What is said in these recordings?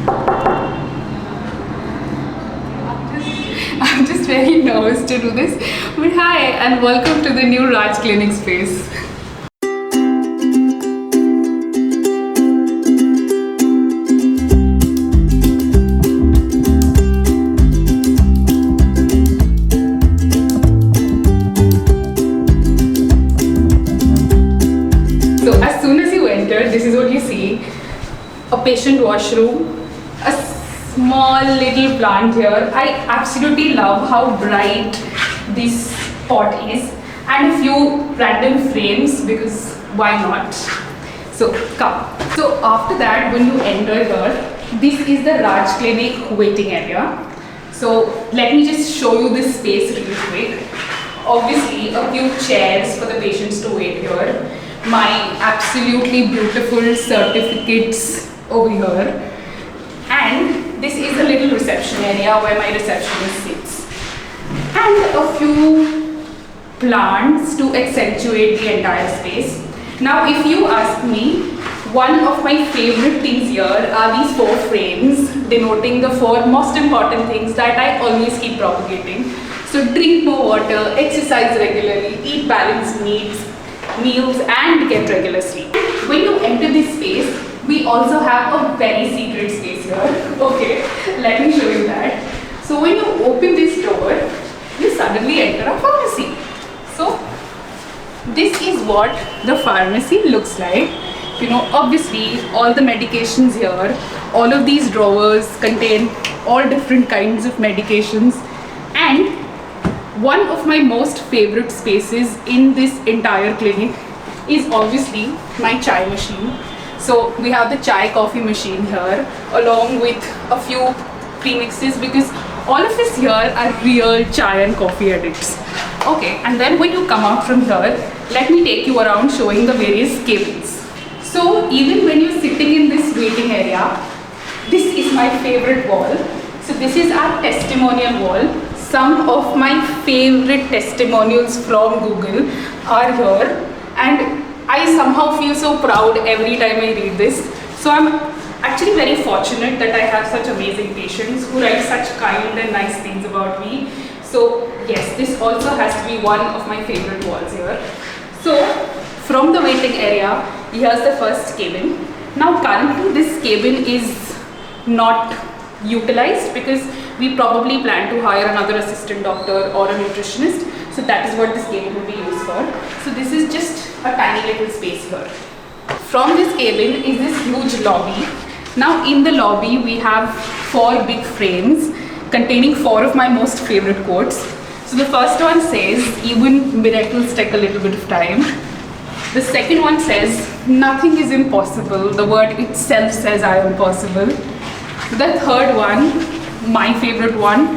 I'm just very nervous to do this. But hi, and welcome to the new Raj Clinic space. So as soon as you enter, this is what you see. A patient washroom, a small little plant here. I absolutely love how bright this pot is, and a few random frames, because why not? So come. So after that, when you enter here, this is the Raj Clinic waiting area. So let me just show you this space really quick. Obviously, a few chairs for the patients to wait here. My absolutely beautiful certificates over here. And this is a little reception area where my receptionist sits. And a few plants to accentuate the entire space. Now, if you ask me, one of my favorite things here are these 4 frames denoting the 4 most important things that I always keep propagating. So drink more water, exercise regularly, eat balanced meals and get regular sleep. When you enter this space, we also have a very secret space here. Okay, let me show you that. So when you open this door, you suddenly enter a pharmacy. So this is what the pharmacy looks like. You know, obviously all the medications here, all of these drawers contain all different kinds of medications, and one of my most favorite spaces in this entire clinic is obviously my chai machine. So we have the chai coffee machine here along with a few premixes, because all of us here are real chai and coffee addicts. Okay, and then when you come out from here, let me take you around showing the various cabins. So even when you're sitting in this waiting area, this is my favorite wall. So this is our testimonial wall. Some of my favorite testimonials from Google are here, and I somehow feel so proud every time I read this. So I'm actually very fortunate that I have such amazing patients who write such kind and nice things about me. So yes, this also has to be one of my favorite walls here. So from the waiting area, here's the first cabin. Now currently this cabin is not utilized because we probably plan to hire another assistant doctor or a nutritionist. So that is what this cabin will be used for. So this is just a tiny little space here. From this cabin is this huge lobby. Now in the lobby we have 4 big frames containing 4 of my most favorite quotes. So the first one says, "Even miracles take a little bit of time." The second one says, "Nothing is impossible. The word itself says I am possible." The third one, my favorite one,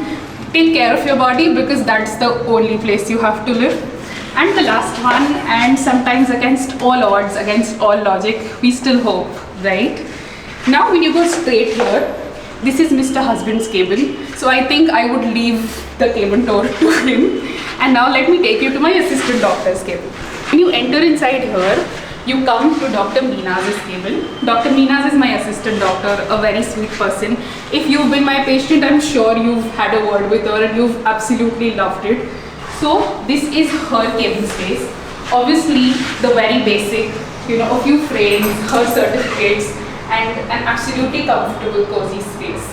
"Take care of your body because that's the only place you have to live." And the last one, "And sometimes against all odds, against all logic, we still hope," right? Now when you go straight here, this is Mr. Husband's cabin. So I think I would leave the cabin door to him. And now let me take you to my assistant doctor's cabin. When you enter inside here, you come to Dr. Meenaz's cabin. Dr. Meenaz is my assistant doctor, a very sweet person. If you've been my patient, I'm sure you've had a word with her and you've absolutely loved it. So this is her cabin space. Obviously the very basic, a few frames, her certificates, and an absolutely comfortable cozy space.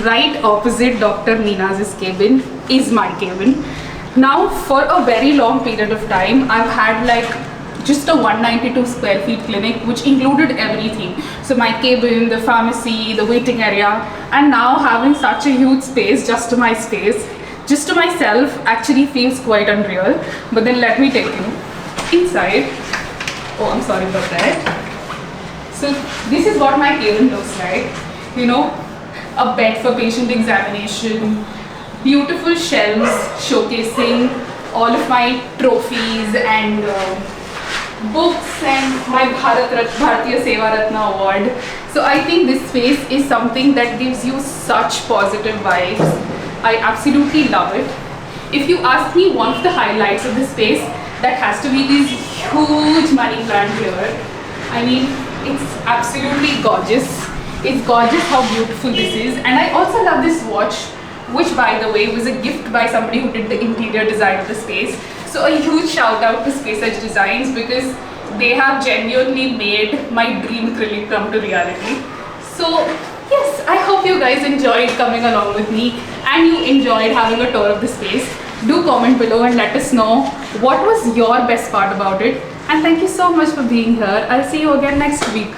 Right opposite Dr. Meenaz's cabin is my cabin. Now for a very long period of time, I've had just a 192 square feet clinic, which included everything. So my cabin, the pharmacy, the waiting area, and now having such a huge space just to myself actually feels quite unreal. But then let me take you inside. Oh, I'm sorry about that. So this is what my cabin looks like. A bed for patient examination, beautiful shelves showcasing all of my trophies and books and my Bharatiya Seva Ratna award. So I think this space is something that gives you such positive vibes. I absolutely love it. If you ask me, one of the highlights of this space, that has to be this huge money plant here. I mean, it's absolutely gorgeous. It's gorgeous how beautiful this is. And I also love this watch, which by the way was a gift by somebody who did the interior design of the space. So a huge shout out to Space Edge Designs, because they have genuinely made my dream acrylic come to reality. So yes, I hope you guys enjoyed coming along with me and you enjoyed having a tour of the space. Do comment below and let us know what was your best part about it. And thank you so much for being here. I'll see you again next week.